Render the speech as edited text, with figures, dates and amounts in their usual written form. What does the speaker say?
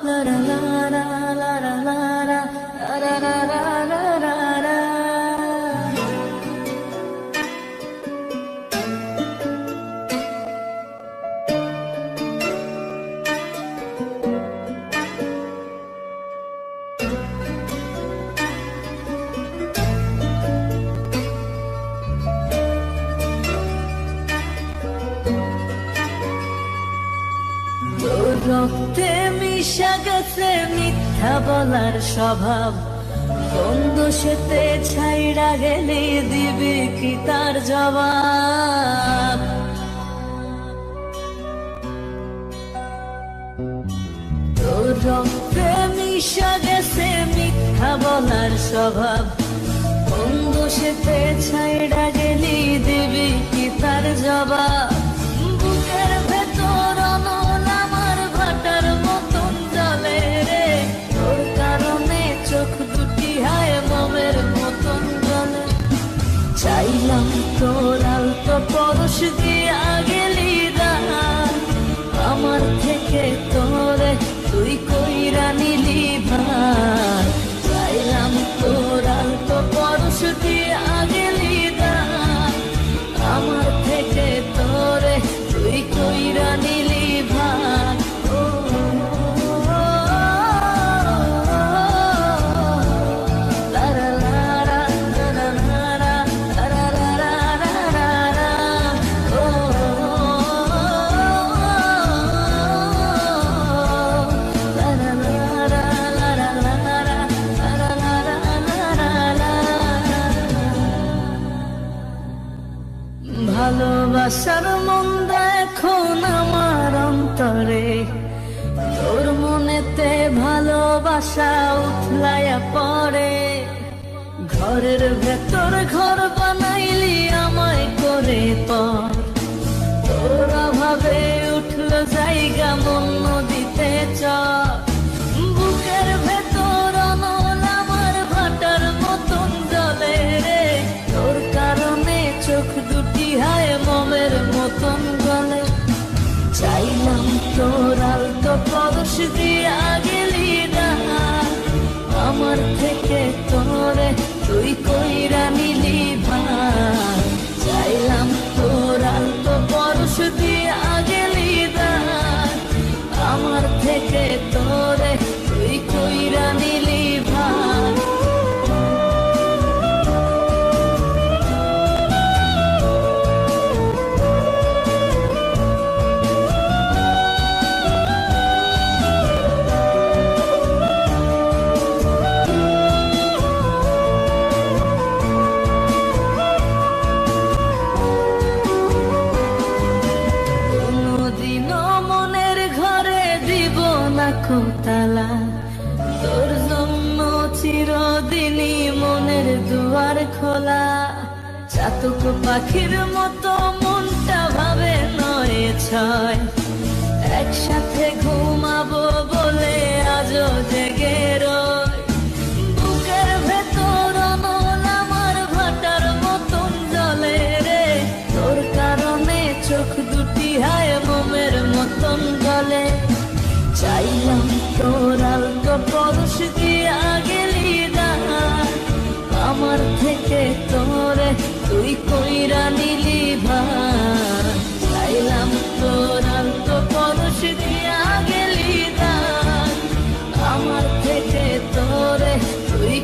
La la la la la la la la la la la la la। রক্তে মিশা গেছে মিথ্যা বলার স্বভাব, কোন দোষেতে ছাইড়া গেলে দিবে কি তার জবাব। তোর রক্তে মিশা গেছে মিথ্যা বলার স্বভাব, কোন দোষেতে ছাইড়া গেলে দিবে কি তার জবাব। বুকের ভেতর অনল আমার ভাটার মতন জলে রে, তোর কারণে চোখ দুটি হায় মোমের মতন জলে। চাইলাম তোর আলতো পরশ দিয়া গেলি দান, আমার থেকে তোরে তুই কইরা নিলি ভার। চাইলাম তোর আলতো পরশ দিয়া গেলি দান, আমার থেকে তোরে তুই কইরা নিলি ভার। ভালোবাসার মন্দা এখন আমার অন্তরে, তোর মনেতে ভালোবাসা উথলাইয়া পড়ে। ঘরের ভেতর ঘর বানাইলি আমায় করে পর, তোর অভাবে উঠল জায়গা মন নদীতে চর। বুকের ভেতর অনল আমার ভাটার মতন জলে রে, তোর কারণে চোখ দুটি হায় মোমের মতন গলে। চাইলাম তোর আলতো পরশ দিয়া গেলি না, আমার থেকে তোরে তুই কইরা নিলি ভার। চাইলাম তোর আলতো পরশ দিয়া গেলি না, আমার থেকে তোরে তুই কইরা নিলি ভার। তালা তোর জন্য চিরদিনই মনের দুয়ার খোলা। চাতক পাখির মতো মনটা ভাবে নয় ছয়, একসাথে ঘুমাবো বলে আজও জেগে রয়। বুকের ভেতর অনল আমার ভাটার মতন জলে রে, তোর কারণে চোখ দুটি হায় মোমের মতন গলে। চাইলাম তোর আলতো পরশ দিয়া গেলি না, আমার থেকে তোরে তুই কইরা নিলি ভার। চাইলাম তোর আলতো পরশ দিয়া গেলি না, আমার থেকে তোরে তুই